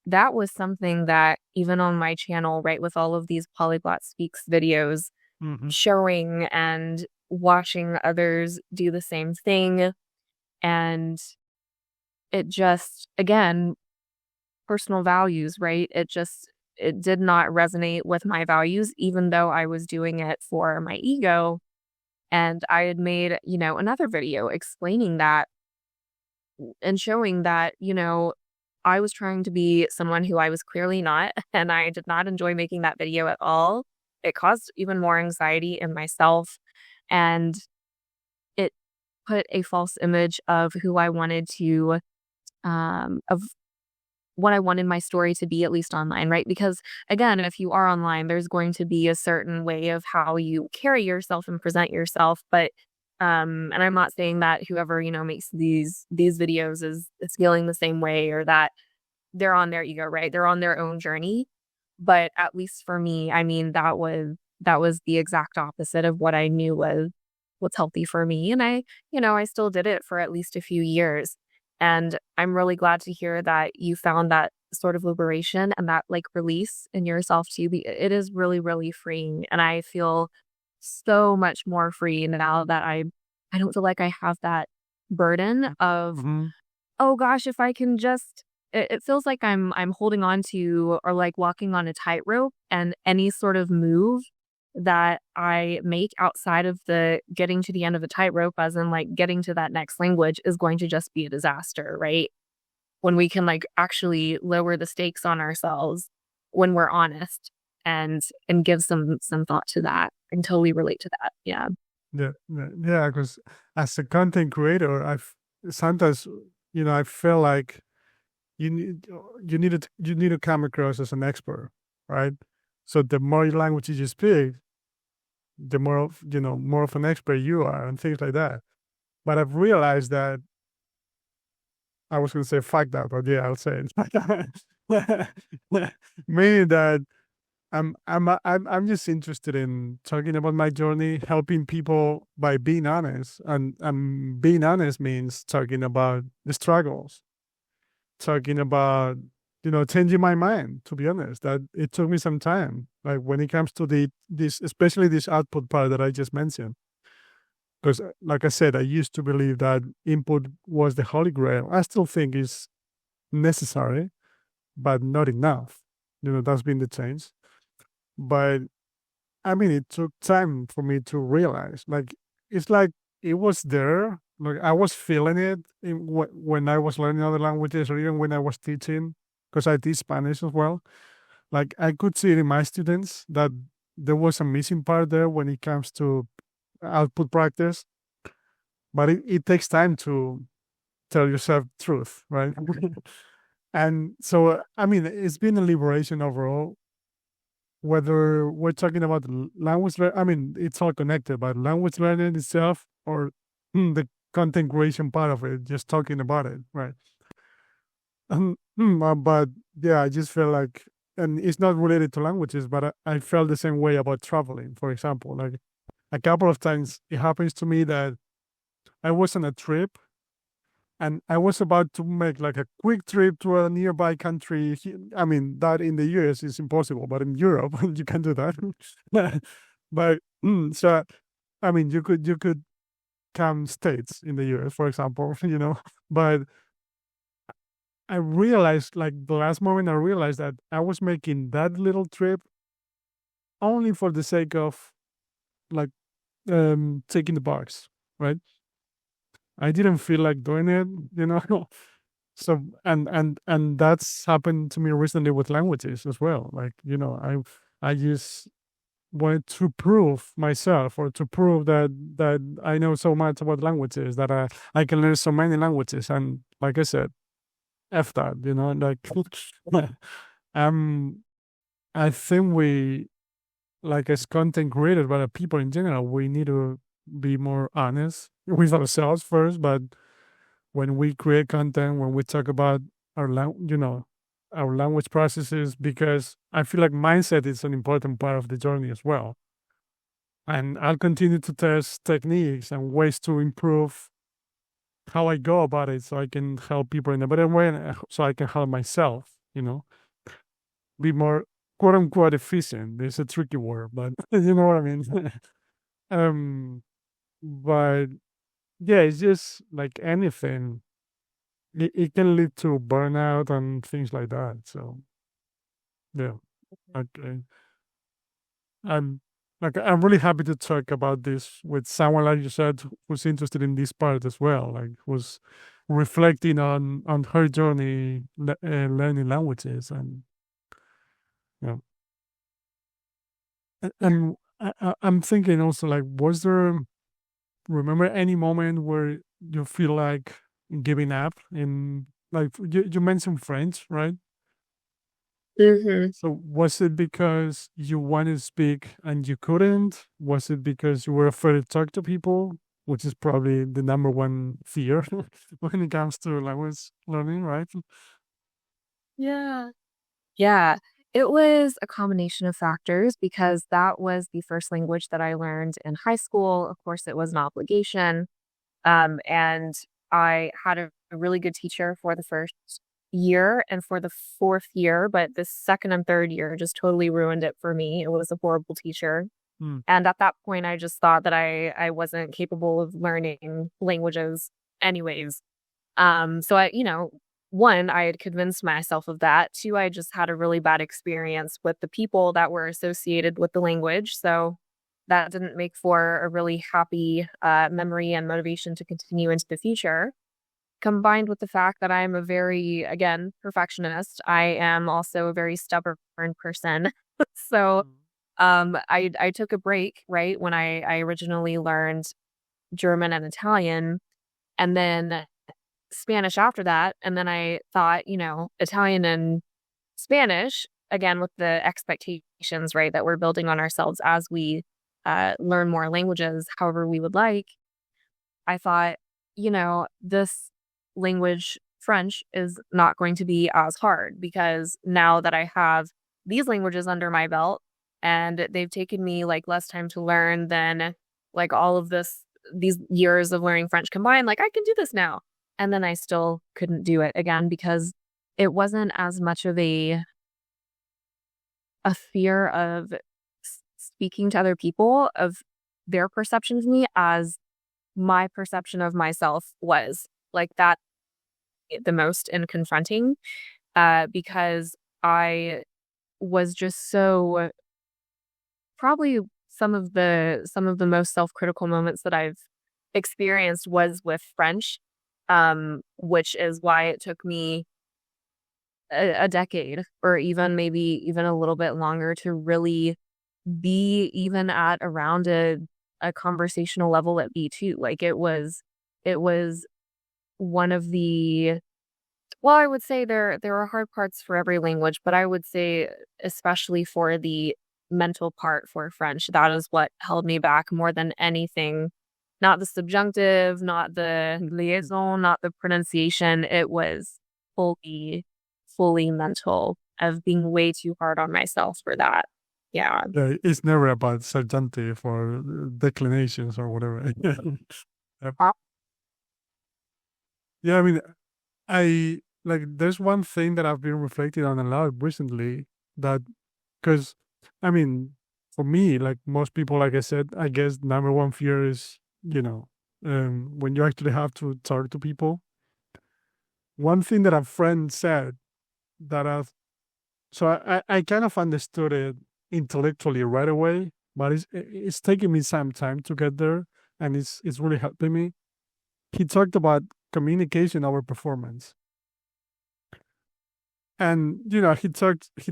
that was something that even on my channel, right, with all of these Polyglot Speaks videos Mhm. showing and watching others do the same thing. And it just, again, personal values, right? It did not resonate with my values, even though I was doing it for my ego. And I had made, another video explaining that and showing that, I was trying to be someone who I was clearly not. And I did not enjoy making that video at all. It caused even more anxiety in myself. And it put a false image of who I wanted to, of what I wanted my story to be, at least online, right? Because again, if you are online, there's going to be a certain way of how you carry yourself and present yourself. But and I'm not saying that whoever, makes these videos is feeling the same way, or that they're on their ego, right? They're on their own journey. But at least for me, I mean, that was the exact opposite of what I knew was what's healthy for me. And I still did it for at least a few years. And I'm really glad to hear that you found that sort of liberation and that like release in yourself too. It is really, really freeing. And I feel so much more free now that I don't feel like I have that burden of, Mhm. oh gosh, if I can just, it feels like I'm holding on to, or like walking on a tightrope, and any sort of move that I make outside of the getting to the end of the tightrope, as in like getting to that next language, is going to just be a disaster, right? When we can like actually lower the stakes on ourselves when we're honest and give some thought to that and totally relate to that. Yeah. Yeah, yeah. Because as a content creator, I've sometimes, I feel like you need you need to come across as an expert, right? So the more languages you speak, the more of more of an expert you are, and things like that. But I've realized that I was going to say fuck that, but yeah, I'll say it. Meaning that I'm just interested in talking about my journey, helping people by being honest, and being honest means talking about the struggles, talking about changing my mind. To be honest, that it took me some time. Like when it comes to this, especially this output part that I just mentioned, because like I said, I used to believe that input was the holy grail. I still think it's necessary, but not enough. That's been the change. But I mean, it took time for me to realize. Like it's like it was there. Like I was feeling it when I was learning other languages, or even when I was teaching, because I teach Spanish as well. Like I could see it in my students that there was a missing part there when it comes to output practice. But it takes time to tell yourself truth, right? And so, I mean, it's been a liberation overall. Whether we're talking about language, I mean, it's all connected, but language learning itself, or the content creation part of it, just talking about it, right? But yeah, I just feel like, and it's not related to languages, but I felt the same way about traveling, for example. Like a couple of times it happens to me that I was on a trip and I was about to make like a quick trip to a nearby country. I mean, that in the US is impossible, but in Europe you can do that. But so, I mean, you could count states in the US, for example, But I realized, like the last moment, I realized that I was making that little trip only for the sake of like taking the bus, right? I didn't feel like doing it. So and that's happened to me recently with languages as well. Like, I just wanted to prove myself, or to prove that I know so much about languages, that I can learn so many languages. And like I said, F that, like um I think we, like as content creators, but people in general, we need to be more honest with ourselves first. But when we create content, when we talk about our language processes, because I feel like mindset is an important part of the journey as well. And I'll continue to test techniques and ways to improve how I go about it, so I can help people in a better way, and so I can help myself, be more quote unquote efficient. It's a tricky word, but you know what I mean. um, but yeah, it's just like anything. It can lead to burnout and things like that. So yeah, okay. I'm I'm really happy to talk about this with someone, like you said, who's interested in this part as well. Like, who's reflecting on her journey, learning languages. And yeah. And I'm thinking also, like, was there, remember any moment where you feel like giving up in, like, you mentioned French, right? Mm-hmm. So was it because you wanted to speak and you couldn't? Was it because you were afraid to talk to people, which is probably the number one fear when it comes to language learning, right? Yeah. Yeah, it was a combination of factors because that was the first language that I learned in high school. Of course, it was an obligation. And I had a really good teacher for the first year and for the fourth year, but the second and third year just totally ruined it for me. It was a horrible teacher. Mm, And at that point, I just thought that I wasn't capable of learning languages anyways. So one, I had convinced myself of that. Two, I just had a really bad experience with the people that were associated with the language. So that didn't make for a really happy memory and motivation to continue into the future. Combined with the fact that I'm a very, again, perfectionist, I am also a very stubborn person. So mm, I took a break, right, when I originally learned German and Italian, and then Spanish after that. And then I thought, Italian and Spanish, again, with the expectations, right, that we're building on ourselves as we learn more languages, however we would like. I thought, this language, French, is not going to be as hard because now that I have these languages under my belt and they've taken me like less time to learn than like all of these years of learning French combined, like I can do this now. And then I still couldn't do it again because it wasn't as much of a fear of speaking to other people, of their perception of me, as my perception of myself was. Like that the most in confronting, because I was just so, probably some of the most self-critical moments that I've experienced was with French, which is why it took me a decade, or even maybe even a little bit longer, to really be even at around a conversational level at B2. Like it was one of the, well, I would say there are hard parts for every language, but I would say especially for the mental part for French, that is what held me back more than anything. Not the subjunctive, not the liaison, not the pronunciation. It was fully, fully mental, of being way too hard on myself for that. Yeah. yeah, it's never about subjunctive or declinations or whatever. Yep. Yeah, I mean, I like there's one thing that I've been reflecting on a lot recently that because I mean, for me, like most people, like I said, I guess number one fear is, when you actually have to talk to people. One thing that a friend said that I kind of understood it intellectually right away, but it's taking me some time to get there, and it's really helping me. He talked about communication over performance. And he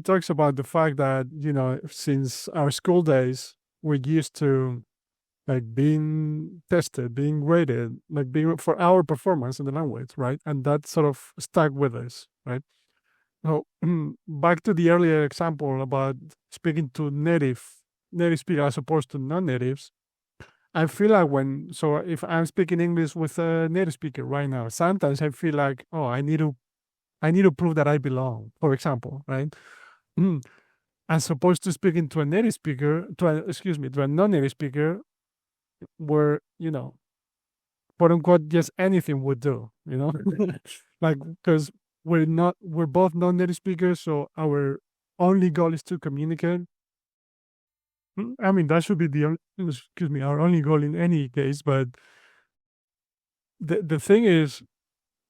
talks about the fact that since our school days we're used to like being tested, being graded, like being for our performance in the language, right? And that sort of stuck with us, right? So back to the earlier example about speaking to native speakers as opposed to non-natives. I feel like if I'm speaking English with a native speaker right now, sometimes I feel like, oh, I need to prove that I belong, for example, right? Mm. As opposed to speaking to a native speaker, to a non-native speaker, where, quote unquote, just anything would do, like, because we're both non-native speakers, so our only goal is to communicate. I mean, that should be our only goal in any case, but the thing is,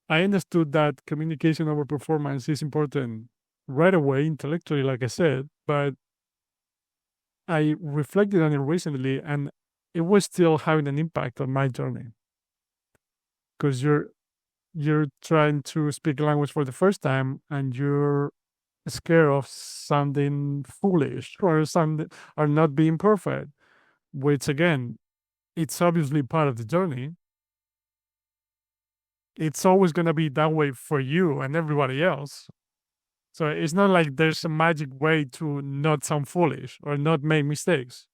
I understood that communication over performance is important right away intellectually, like I said, but I reflected on it recently and it was still having an impact on my journey because you're trying to speak language for the first time and you're scared of sounding foolish or not being perfect, which again, it's obviously part of the journey. It's always going to be that way for you and everybody else. So it's not like there's a magic way to not sound foolish or not make mistakes.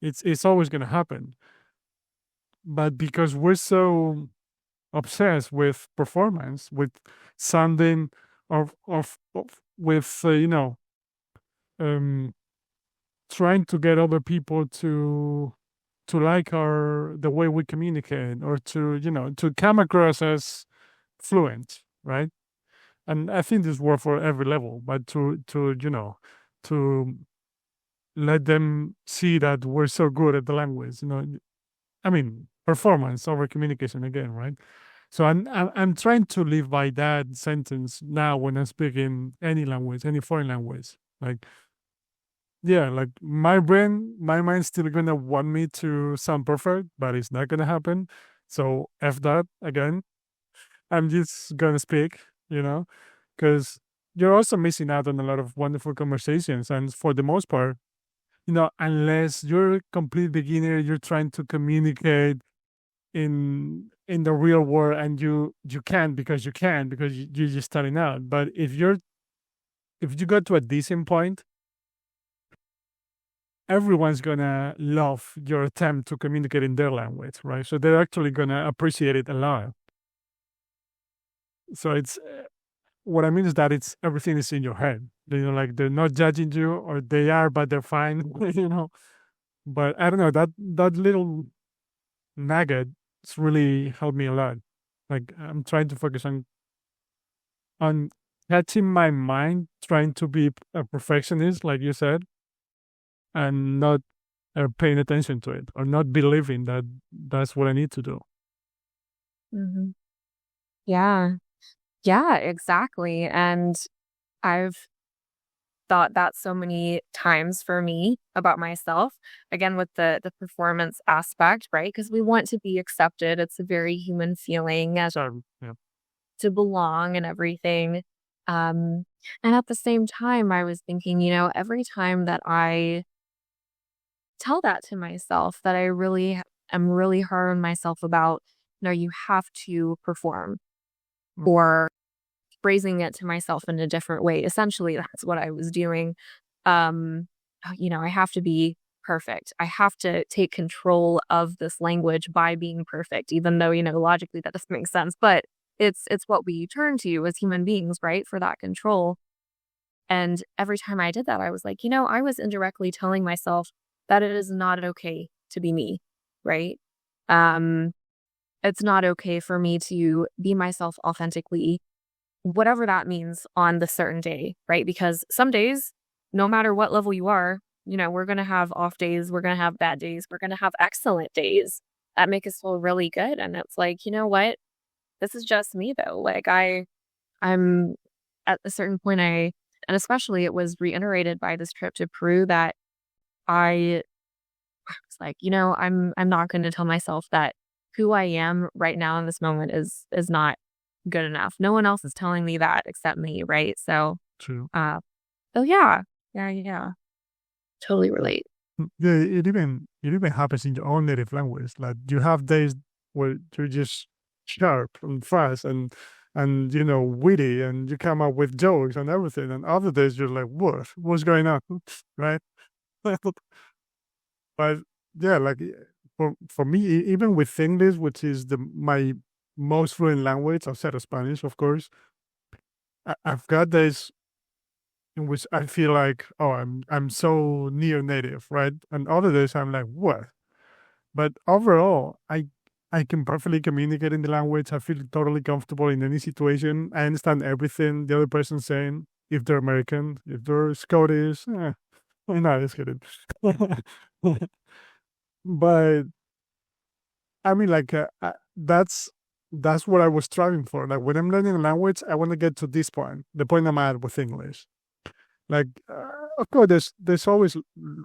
It's always going to happen. But because we're so obsessed with performance, with sounding of with um trying to get other people to like our the way we communicate or to come across as fluent, right? And I think this works for every level, but to let them see that we're so good at the language, I mean, performance over communication again, right? So I'm trying to live by that sentence now when I'm speaking any language, any foreign language. Like, yeah, like my mind's still gonna want me to sound perfect, but it's not gonna happen. So F that again. I'm just gonna speak, because you're also missing out on a lot of wonderful conversations. And for the most part, unless you're a complete beginner, you're trying to communicate in the real world, and you can because you're just starting out. But if you go to a decent point, everyone's gonna love your attempt to communicate in their language, right? So they're actually gonna appreciate it a lot. So it's what I mean is that it's everything is in your head. Like they're not judging you, or they are, but they're fine. But I don't know, that little nugget it's really helped me a lot. Like I'm trying to focus on catching my mind, trying to be a perfectionist, like you said, and not paying attention to it or not believing that that's what I need to do. Hmm. Yeah. Yeah, exactly. And I've thought that so many times for me about myself, again with the performance aspect, right? Because we want to be accepted. It's a very human feeling as So yeah, to belong and everything. Um, and at the same time, I was thinking, every time that I tell that to myself, that I really am really hard on myself about, no, you have to perform, mm, or phrasing it to myself in a different way. Essentially, that's what I was doing. I have to be perfect. I have to take control of this language by being perfect, even though, logically that doesn't make sense. But it's what we turn to as human beings, right? For that control. And every time I did that, I was like, I was indirectly telling myself that it is not okay to be me, right? Um, it's not okay for me to be myself authentically, whatever that means on the certain day, right? Because some days, no matter what level you are, we're going to have off days, we're going to have bad days, we're going to have excellent days that make us feel really good. And it's like, you know what? This is just me though. Like I'm at a certain point, and especially it was reiterated by this trip to Peru that I was like, I'm not going to tell myself that who I am right now in this moment is not good enough. No one else is telling me that except me, right? So, True. oh yeah, totally relate. Yeah, it even happens in your own native language. Like you have days where you're just sharp and fast and witty, and you come up with jokes and everything. And other days you're like, what's going on, right? But yeah, like for me, even with English, which is my most fluent language outside of Spanish, of course, I've got days in which I feel like, oh, I'm so near native, right? And other days I'm like, what? But overall, I can perfectly communicate in the language. I feel totally comfortable in any situation. I understand everything the other person's saying. If they're American, if they're Scottish, no, just kidding. But I mean, like that's what I was striving for. Like when I'm learning a language, I want to get to this point, the point I'm at with English. Like, of course, there's always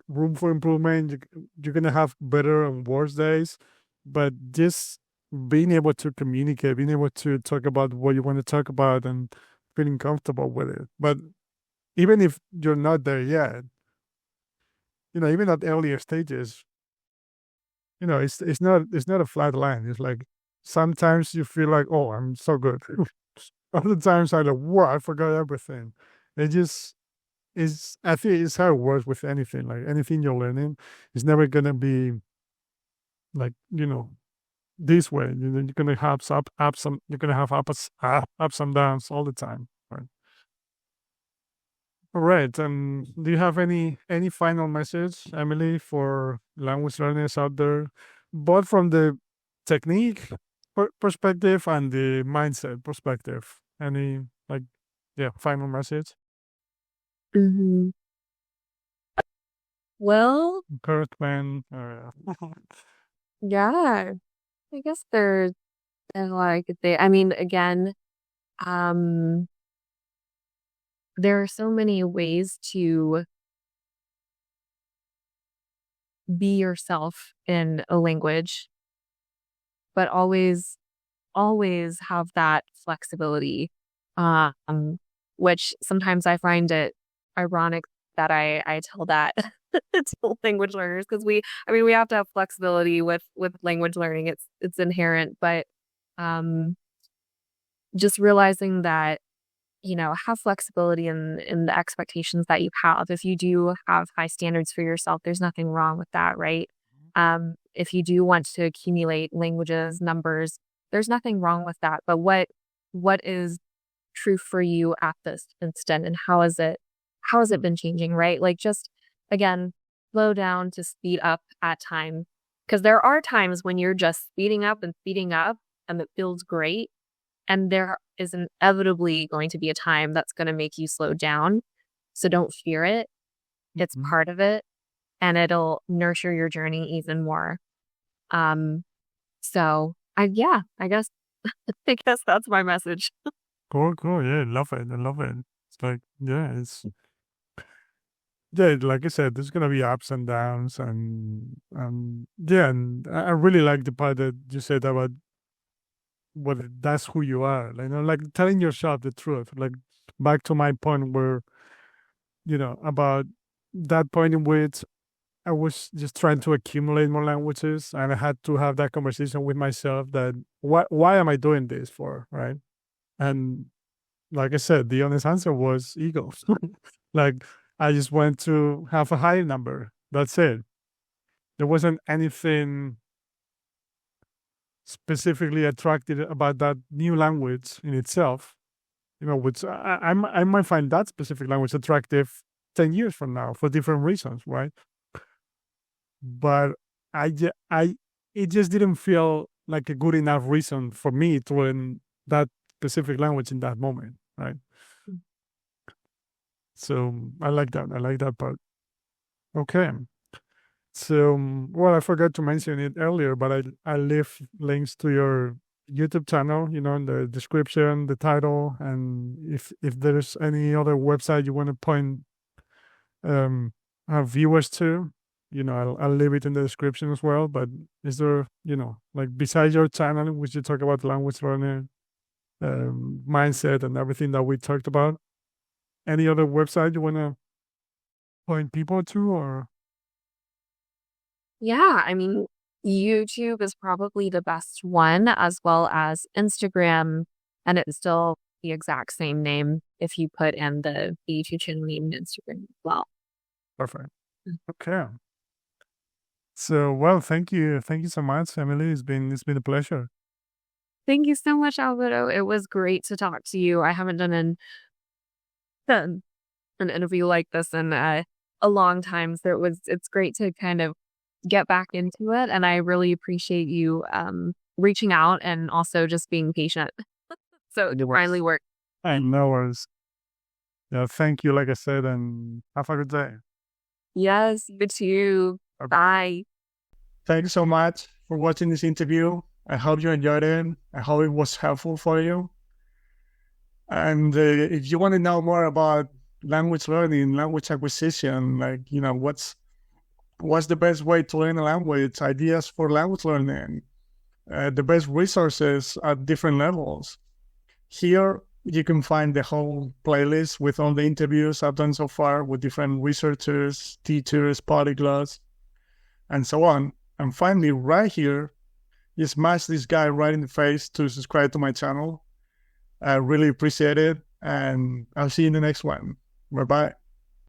room for improvement. You're gonna have better and worse days, but just being able to communicate, being able to talk about what you want to talk about, and feeling comfortable with it. But even if you're not there yet, even at earlier stages, it's not a flat line. It's like sometimes you feel like, oh, I'm so good. Other times I'm like, whoa, I forgot everything. It just is. I think it's how it works with anything. Like anything you're learning, it's never gonna be like this way. You're gonna have you're gonna have ups and downs all the time. Right. All right. Do you have any final message, Emily, for language learners out there, both from the technique perspective and the mindset perspective? Any final message? Hmm. Well, Encouragement? yeah, I guess there's a lot I could say. I mean, again, um, there are so many ways to be yourself in a language, but always have that flexibility. Um, which sometimes I find it ironic that I tell that to language learners because we have to have flexibility with language learning. It's inherent, but um, just realizing that have flexibility in the expectations that you have. If you do have high standards for yourself, there's nothing wrong with that, right? If you do want to accumulate languages, numbers, there's nothing wrong with that. But what is true for you at this instant, and how has it been changing, right? Like just again, slow down to speed up at time. Because there are times when you're just speeding up and it feels great. And there is inevitably going to be a time that's going to make you slow down. So don't fear it. It's Mhm. part of it, and it'll nurture your journey even more. Um, so I guess I guess that's my message. Cool, cool. Yeah, love it. I love it. It's like, yeah, like I said, there's gonna be ups and downs, and yeah, and I really like the part that you said about what that's who you are. Like, like telling yourself the truth. Like back to my point where about that point in which I was just trying to accumulate more languages, and I had to have that conversation with myself that why am I doing this for, right? And like I said, the honest answer was ego. Like I just want to have a high number. That's it. There wasn't anything specifically attractive about that new language in itself. Which I might find that specific language attractive 10 years from now for different reasons, right? But I it just didn't feel like a good enough reason for me to learn that specific language in that moment, right? So I like that. I like that part. Okay. So, well, I forgot to mention it earlier, but I leave links to your YouTube channel, in the description, the title, and if there's any other website you want to point our viewers to, I'll leave it in the description as well. But is there, like besides your channel, which you talk about language learning, mindset, and everything that we talked about, any other website you want to point people to, or? Yeah, I mean, YouTube is probably the best one, as well as Instagram, and it's still the exact same name if you put in the YouTube channel name and Instagram as well. Perfect. Okay. So, well, thank you so much, Emily. It's been a pleasure. Thank you so much, Alvaro. It was great to talk to you. I haven't done an interview like this in a long time, so it's great to kind of get back into it, and I really appreciate you reaching out and also just being patient. So it finally worked. No worries. Yeah, thank you, like I said, and have a good day. Yes, you too. Bye. Thank you so much for watching this interview. I hope you enjoyed it. I hope it was helpful for you. And if you want to know more about language learning, language acquisition, like, what's the best way to learn a language, ideas for language learning, the best resources at different levels. Here, you can find the whole playlist with all the interviews I've done so far with different researchers, teachers, polyglots, and so on. And finally, right here, you smash this guy right in the face to subscribe to my channel. I really appreciate it, and I'll see you in the next one. Bye-bye.